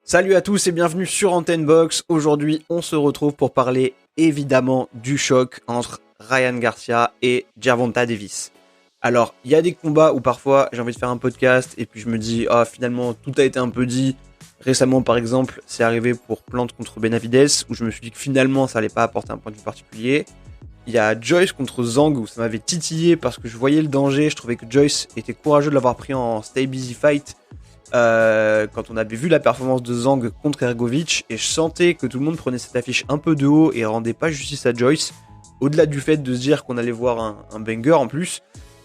Salut à tous et bienvenue sur Antenne Box. Aujourd'hui, on se retrouve pour parler évidemment du choc entre Ryan Garcia et Gervonta Davis. Alors, il y a des combats où parfois j'ai envie de faire un podcast et puis je me dis finalement tout a été un peu dit. Récemment par exemple, c'est arrivé pour Plante contre Benavidez où je me suis dit que finalement ça allait pas apporter un point de vue particulier. Il y a Joyce contre Zhang où ça m'avait titillé parce que je voyais le danger, je trouvais que Joyce était courageux de l'avoir pris en stay busy fight. Quand on avait vu la performance de Zhang contre Hrgovic, et je sentais que tout le monde prenait cette affiche un peu de haut et rendait pas justice à Joyce, au-delà du fait de se dire qu'on allait voir un banger en plus.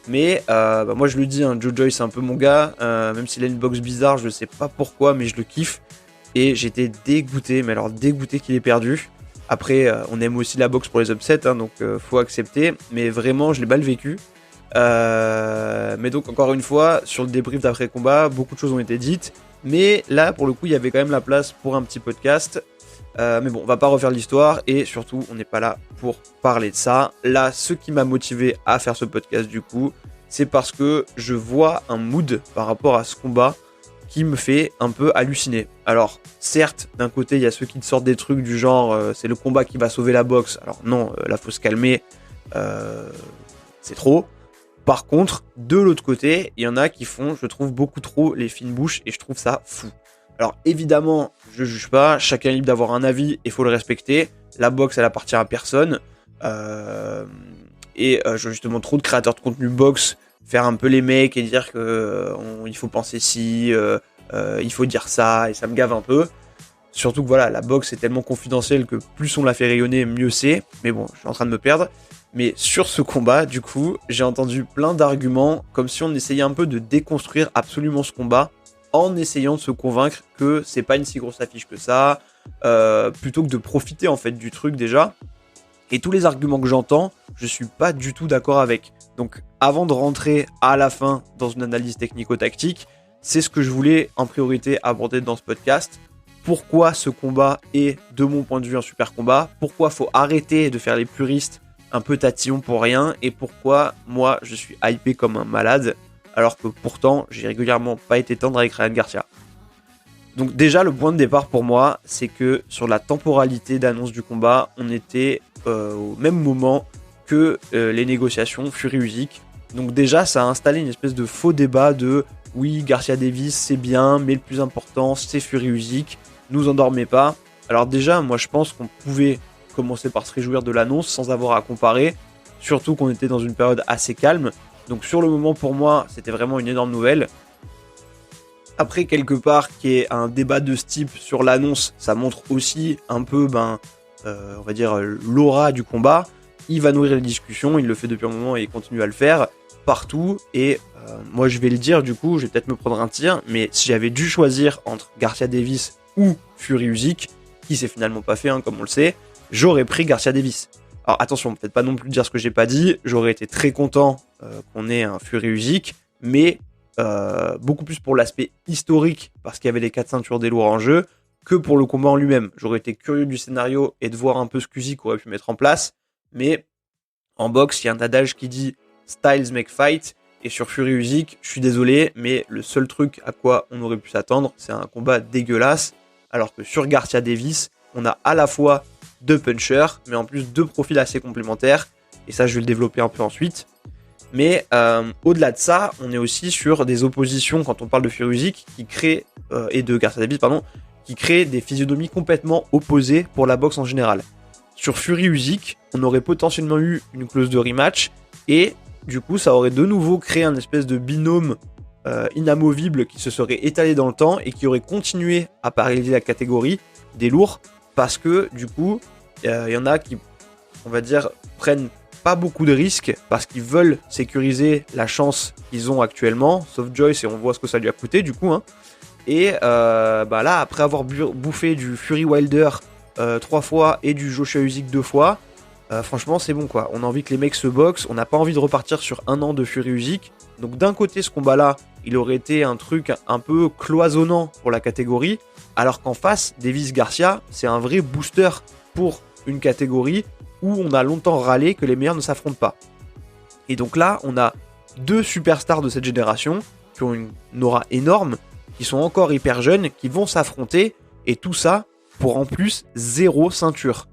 Mais moi je le dis, Joe Joyce c'est un peu mon gars, même s'il a une boxe bizarre, je sais pas pourquoi, mais je le kiffe. Et j'étais dégoûté, mais alors dégoûté qu'il ait perdu. Après, on aime aussi la boxe pour les upsets, donc faut accepter, mais vraiment je l'ai mal vécu. Mais donc encore une fois, sur le débrief d'après combat, beaucoup de choses ont été dites, mais là pour le coup il y avait quand même la place pour un petit podcast. Mais bon, on va pas refaire l'histoire et surtout on n'est pas là pour parler de ça. Là, ce qui m'a motivé à faire ce podcast du coup, c'est parce que je vois un mood par rapport à ce combat qui me fait un peu halluciner. Alors certes, d'un côté il y a ceux qui te sortent des trucs du genre c'est le combat qui va sauver la boxe. Alors non, là faut se calmer, c'est trop. Par contre, de l'autre côté, il y en a qui font, je trouve, beaucoup trop les fines bouches et je trouve ça fou. Alors évidemment, je juge pas, chacun est libre d'avoir un avis et il faut le respecter. La boxe, elle appartient à personne. Justement, trop de créateurs de contenu boxe faire un peu les mecs et dire il faut penser ci, il faut dire ça, et ça me gave un peu. Surtout que voilà, la boxe est tellement confidentielle que plus on la fait rayonner, mieux c'est. Mais bon, je suis en train de me perdre. Mais sur ce combat, du coup, j'ai entendu plein d'arguments, comme si on essayait un peu de déconstruire absolument ce combat, en essayant de se convaincre que c'est pas une si grosse affiche que ça, plutôt que de profiter en fait du truc déjà. Et tous les arguments que j'entends, je suis pas du tout d'accord avec. Donc avant de rentrer à la fin dans une analyse technico-tactique, c'est ce que je voulais en priorité aborder dans ce podcast. Pourquoi ce combat est, de mon point de vue, un super combat? Pourquoi faut arrêter de faire les puristes un peu tatillon pour rien? Et pourquoi moi je suis hypé comme un malade alors que pourtant j'ai régulièrement pas été tendre avec Ryan Garcia? Donc déjà le point de départ pour moi, c'est que sur la temporalité d'annonce du combat, on était au même moment que les négociations Fury-Usyk. Donc déjà ça a installé une espèce de faux débat de oui, Garcia Davis c'est bien, mais le plus important c'est Fury-Usyk, nous endormez pas. Alors déjà moi je pense qu'on pouvait commencer par se réjouir de l'annonce sans avoir à comparer, surtout qu'on était dans une période assez calme. Donc sur le moment pour moi c'était vraiment une énorme nouvelle. Après quelque part qu'il y ait un débat de ce type sur l'annonce, ça montre aussi un peu on va dire l'aura du combat. Il va nourrir les discussions, il le fait depuis un moment et il continue à le faire partout. Et moi je vais le dire du coup, je vais peut-être me prendre un tir, mais si j'avais dû choisir entre Garcia Davis ou Fury-Usyk, qui s'est finalement pas fait comme on le sait, j'aurais pris Garcia Davis. Alors attention, peut-être pas non plus dire ce que j'ai pas dit, j'aurais été très content qu'on ait un Fury-Usyk, mais beaucoup plus pour l'aspect historique, parce qu'il y avait les 4 ceintures des lourds en jeu, que pour le combat en lui-même. J'aurais été curieux du scénario et de voir un peu ce qu'Usyk aurait pu mettre en place, mais en boxe, il y a un adage qui dit « Styles make fight », et sur Fury-Usyk, je suis désolé, mais le seul truc à quoi on aurait pu s'attendre, c'est un combat dégueulasse, alors que sur Garcia Davis, on a à la fois 2 punchers, mais en plus 2 profils assez complémentaires, et ça je vais le développer un peu ensuite. Mais au-delà de ça, on est aussi sur des oppositions quand on parle de Fury-Usyk et de Garcia Davis, qui créent des physionomies complètement opposées pour la boxe en général. Sur Fury-Usyk, on aurait potentiellement eu une clause de rematch et du coup ça aurait de nouveau créé un espèce de binôme inamovible qui se serait étalé dans le temps et qui aurait continué à paralyser la catégorie des lourds parce que du coup il y en a qui, on va dire, prennent pas beaucoup de risques parce qu'ils veulent sécuriser la chance qu'ils ont actuellement, sauf Joyce et on voit ce que ça lui a coûté du coup. Et là, après avoir bouffé du Fury Wilder 3 fois et du Joshua Usyk 2 fois, franchement c'est bon quoi. On a envie que les mecs se boxent, on n'a pas envie de repartir sur un an de Fury Usyk. Donc d'un côté ce combat là, il aurait été un truc un peu cloisonnant pour la catégorie, alors qu'en face, Davis Garcia, c'est un vrai booster pour une catégorie où on a longtemps râlé que les meilleurs ne s'affrontent pas. Et donc là, on a 2 superstars de cette génération qui ont une aura énorme, qui sont encore hyper jeunes, qui vont s'affronter Et tout ça pour en plus 0 ceinture.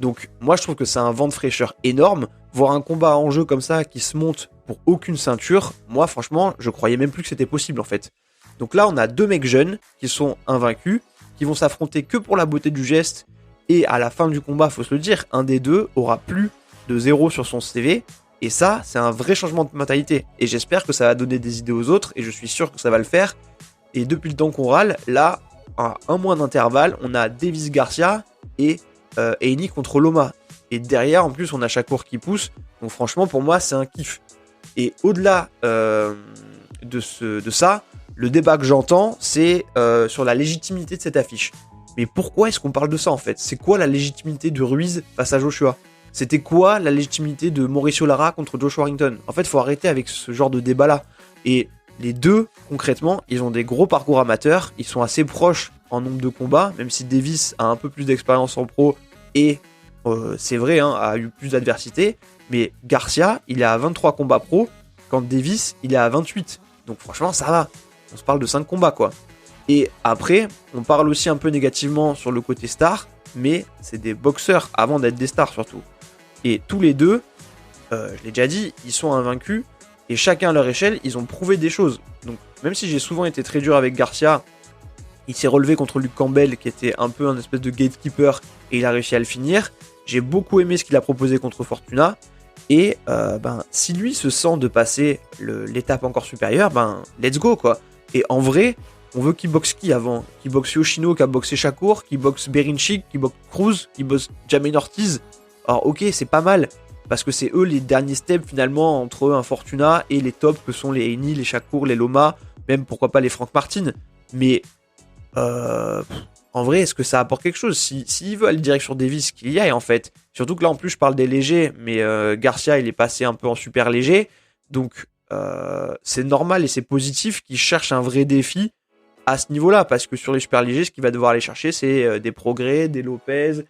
Donc moi je trouve que c'est un vent de fraîcheur énorme. Voir un combat en jeu comme ça qui se monte pour aucune ceinture, moi franchement je croyais même plus que c'était possible en fait. Donc là on a 2 mecs jeunes qui sont invaincus, qui vont s'affronter que pour la beauté du geste. Et à la fin du combat, faut se le dire, un des deux aura plus de 0 sur son CV. Et ça, c'est un vrai changement de mentalité. Et j'espère que ça va donner des idées aux autres, et je suis sûr que ça va le faire. Et depuis le temps qu'on râle, là, à un mois d'intervalle, on a Davis Garcia et Haney contre Loma. Et derrière, en plus, on a Shakur qui pousse. Donc franchement, pour moi, c'est un kiff. Et au-delà de ça, le débat que j'entends, c'est sur la légitimité de cette affiche. Mais pourquoi est-ce qu'on parle de ça en fait ? C'est quoi la légitimité de Ruiz face à Joshua ? C'était quoi la légitimité de Mauricio Lara contre Josh Warrington ? En fait, il faut arrêter avec ce genre de débat-là. Et les deux, concrètement, ils ont des gros parcours amateurs, ils sont assez proches en nombre de combats, même si Davis a un peu plus d'expérience en pro et, c'est vrai, a eu plus d'adversité. Mais Garcia, il est à 23 combats pro, quand Davis, il est à 28. Donc franchement, ça va. On se parle de 5 combats, quoi. Et après, on parle aussi un peu négativement sur le côté star, mais c'est des boxeurs avant d'être des stars surtout. Et tous les deux, je l'ai déjà dit, ils sont invaincus, et chacun à leur échelle, ils ont prouvé des choses. Donc même si j'ai souvent été très dur avec Garcia, il s'est relevé contre Luke Campbell, qui était un peu un espèce de gatekeeper, et il a réussi à le finir. J'ai beaucoup aimé ce qu'il a proposé contre Fortuna, et si lui se sent de passer l'étape encore supérieure, let's go quoi. Et en vrai, on veut qu'il boxe qui avant ? Qu'il boxe Yoshino, qui a boxé Shakur, qui boxe Berinchik, qui boxe Cruz, qui boxe Jamaine Ortiz. Alors ok, c'est pas mal, parce que c'est eux les derniers steps finalement entre un Fortuna et les tops que sont les Haney, les Shakur, les Loma, même pourquoi pas les Frank Martin. Mais en vrai, est-ce que ça apporte quelque chose ? S'il veut aller direct sur Davis, qu'il y aille en fait. Surtout que là en plus je parle des légers, mais Garcia il est passé un peu en super léger, donc c'est normal et c'est positif qu'il cherche un vrai défi à ce niveau-là, parce que sur les super légers, ce qu'il va devoir aller chercher, c'est des Prograis, des Lopez,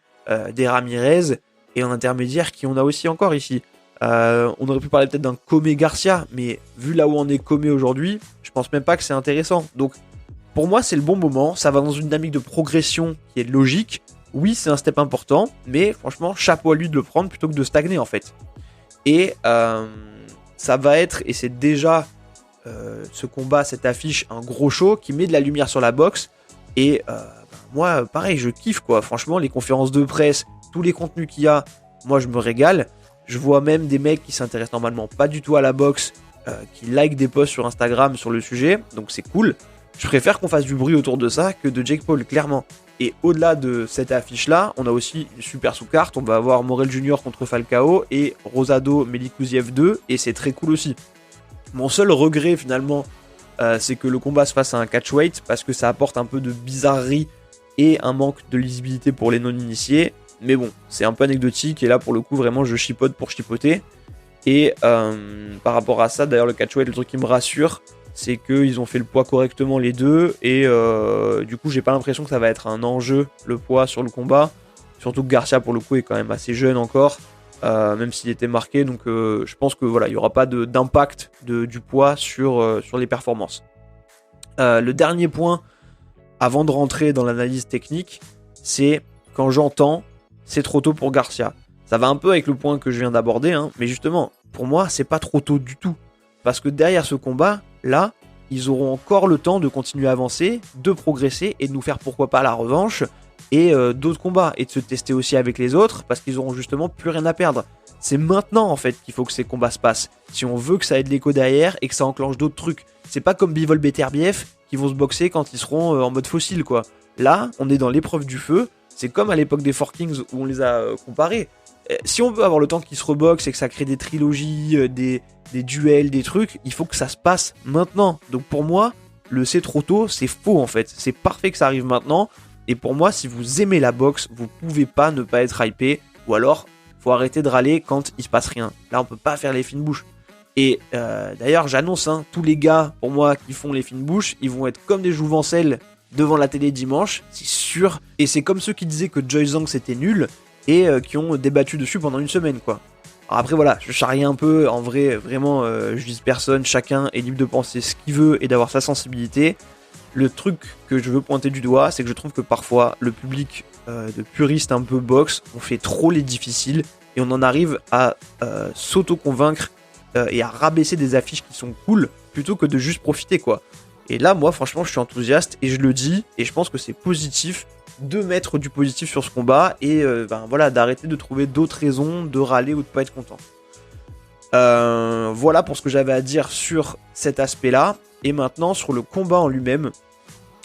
des Ramirez, et en intermédiaire, qui on a aussi encore ici. On aurait pu parler peut-être d'un Comé Garcia, mais vu là où on est Comé aujourd'hui, je pense même pas que c'est intéressant. Donc, pour moi, c'est le bon moment, ça va dans une dynamique de progression qui est logique. Oui, c'est un step important, mais franchement, chapeau à lui de le prendre plutôt que de stagner, en fait. Et ça va être, et c'est déjà... ce combat, cette affiche, un gros show qui met de la lumière sur la boxe. Et moi, pareil, je kiffe quoi. Franchement, les conférences de presse, tous les contenus qu'il y a, moi je me régale. Je vois même des mecs qui s'intéressent normalement pas du tout à la boxe, qui like des posts sur Instagram sur le sujet. Donc c'est cool. Je préfère qu'on fasse du bruit autour de ça que de Jake Paul, clairement. Et au-delà de cette affiche-là, on a aussi une super sous-carte. On va avoir Morel Jr. contre Falcao et Rosado Melikuziev 2. Et c'est très cool aussi. Mon seul regret finalement, c'est que le combat se fasse à un catchweight, parce que ça apporte un peu de bizarrerie et un manque de lisibilité pour les non-initiés. Mais bon, c'est un peu anecdotique, et là pour le coup vraiment je chipote pour chipoter. Et par rapport à ça, d'ailleurs le catchweight, le truc qui me rassure, c'est qu'ils ont fait le poids correctement les deux, et du coup j'ai pas l'impression que ça va être un enjeu le poids sur le combat. Surtout que Garcia pour le coup est quand même assez jeune encore. Même s'il était marqué, donc je pense que voilà, il n'y aura pas d'impact du poids sur les performances. Le dernier point, avant de rentrer dans l'analyse technique, c'est quand j'entends c'est trop tôt pour Garcia. Ça va un peu avec le point que je viens d'aborder, mais justement, pour moi, c'est pas trop tôt du tout. Parce que derrière ce combat, là, ils auront encore le temps de continuer à avancer, de progresser et de nous faire pourquoi pas la revanche. Et d'autres combats, et de se tester aussi avec les autres, parce qu'ils auront justement plus rien à perdre. C'est maintenant en fait qu'il faut que ces combats se passent, si on veut que ça ait de l'écho derrière et que ça enclenche d'autres trucs. C'est pas comme Bivol Beterbiev qui vont se boxer quand ils seront en mode fossile quoi. Là, on est dans l'épreuve du feu, c'est comme à l'époque des Four Kings où on les a comparés. Si on veut avoir le temps qu'ils se reboxent et que ça crée des trilogies, des duels, des trucs, il faut que ça se passe maintenant. Donc pour moi, le c'est trop tôt, c'est faux en fait. C'est parfait que ça arrive maintenant. Et pour moi, si vous aimez la boxe, vous pouvez pas ne pas être hypé, ou alors faut arrêter de râler quand il se passe rien. Là, on peut pas faire les fines bouches. Et d'ailleurs, j'annonce, tous les gars, pour moi, qui font les fines bouches, ils vont être comme des jouvencelles devant la télé dimanche, c'est sûr. Et c'est comme ceux qui disaient que Joy Zhang c'était nul, et qui ont débattu dessus pendant une semaine, quoi. Alors après, voilà, je charrie un peu, en vrai, vraiment, je vise personne, chacun est libre de penser ce qu'il veut et d'avoir sa sensibilité. le truc que je veux pointer du doigt, c'est que je trouve que parfois, le public de puristes un peu boxe, on fait trop les difficiles et on en arrive à s'auto-convaincre et à rabaisser des affiches qui sont cool plutôt que de juste profiter, quoi. Et là, moi, franchement, je suis enthousiaste et je le dis, et je pense que c'est positif de mettre du positif sur ce combat et voilà, d'arrêter de trouver d'autres raisons de râler ou de pas être content. Voilà pour ce que j'avais à dire sur cet aspect-là. Et maintenant, sur le combat en lui-même.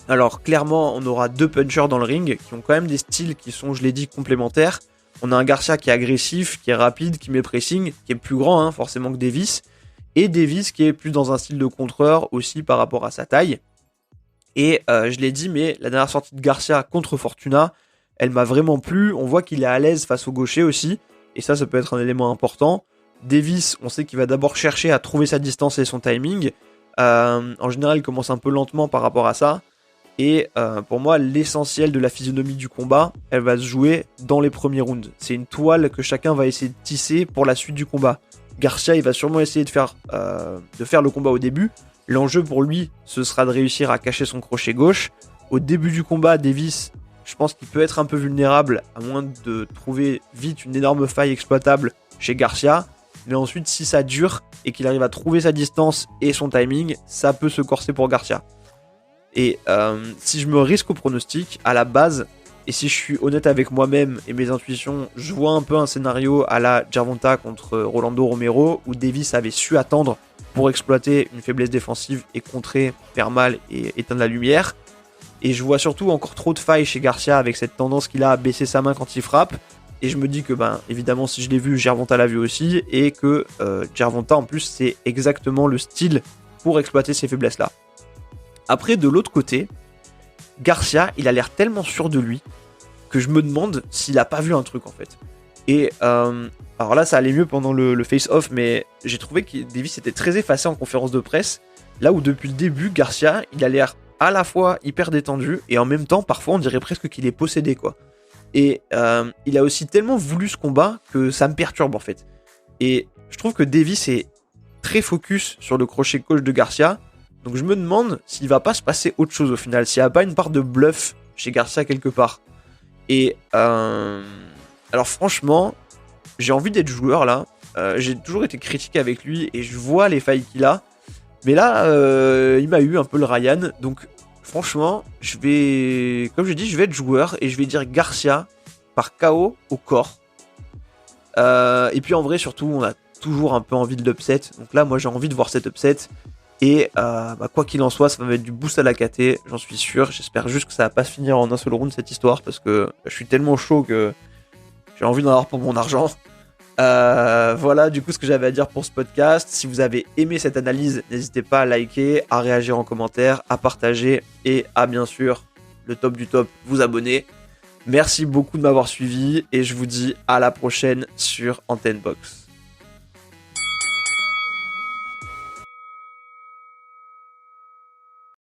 Alors, clairement, on aura 2 punchers dans le ring qui ont quand même des styles qui sont, je l'ai dit, complémentaires. On a un Garcia qui est agressif, qui est rapide, qui met pressing, qui est plus grand, hein, forcément, que Davis. Et Davis qui est plus dans un style de contreur aussi par rapport à sa taille. Et je l'ai dit, mais la dernière sortie de Garcia contre Fortuna, elle m'a vraiment plu. On voit qu'il est à l'aise face au gaucher aussi. Et ça peut être un élément important. Davis, on sait qu'il va d'abord chercher à trouver sa distance et son timing. En général, il commence un peu lentement par rapport à ça. Et pour moi, l'essentiel de la physionomie du combat, elle va se jouer dans les premiers rounds. C'est une toile que chacun va essayer de tisser pour la suite du combat. Garcia, il va sûrement essayer de faire le combat au début. L'enjeu pour lui, ce sera de réussir à cacher son crochet gauche. Au début du combat, Davis, je pense qu'il peut être un peu vulnérable, à moins de trouver vite une énorme faille exploitable chez Garcia. Mais ensuite, si ça dure et qu'il arrive à trouver sa distance et son timing, ça peut se corser pour Garcia. Et si je me risque au pronostic, à la base, et si je suis honnête avec moi-même et mes intuitions, je vois un peu un scénario à la Gervonta contre Rolando Romero, où Davis avait su attendre pour exploiter une faiblesse défensive et contrer, faire mal et éteindre la lumière. Et je vois surtout encore trop de failles chez Garcia avec cette tendance qu'il a à baisser sa main quand il frappe. Et je me dis que, évidemment, si je l'ai vu, Gervonta l'a vu aussi. Et que Gervonta, en plus, c'est exactement le style pour exploiter ces faiblesses-là. Après, de l'autre côté, Garcia, il a l'air tellement sûr de lui que je me demande s'il a pas vu un truc, en fait. Et alors là, ça allait mieux pendant le face-off, mais j'ai trouvé que Davis était très effacé en conférence de presse. Là où, depuis le début, Garcia, il a l'air à la fois hyper détendu et en même temps, parfois, on dirait presque qu'il est possédé, quoi. Et il a aussi tellement voulu ce combat que ça me perturbe en fait. Et je trouve que Davis est très focus sur le crochet gauche de Garcia. Donc je me demande s'il va pas se passer autre chose au final. S'il n'y a pas une part de bluff chez Garcia quelque part. Et alors franchement, j'ai envie d'être joueur là. J'ai toujours été critiqué avec lui et je vois les failles qu'il a. Mais là, il m'a eu un peu le Ryan. Donc franchement, comme je dis, je vais être joueur et je vais dire Garcia par KO au corps. Et puis en vrai, surtout, on a toujours un peu envie de l'upset. Donc là, moi, j'ai envie de voir cet upset. Et quoi qu'il en soit, ça va mettre du boost à la KT, j'en suis sûr. J'espère juste que ça va pas se finir en un seul round cette histoire parce que je suis tellement chaud que j'ai envie d'en avoir pour mon argent. Voilà du coup ce que j'avais à dire pour ce podcast. Si vous avez aimé cette analyse, n'hésitez pas à liker, à réagir en commentaire, à partager et à bien sûr, le top du top, vous abonner. Merci beaucoup de m'avoir suivi et je vous dis à la prochaine sur Antenne Box.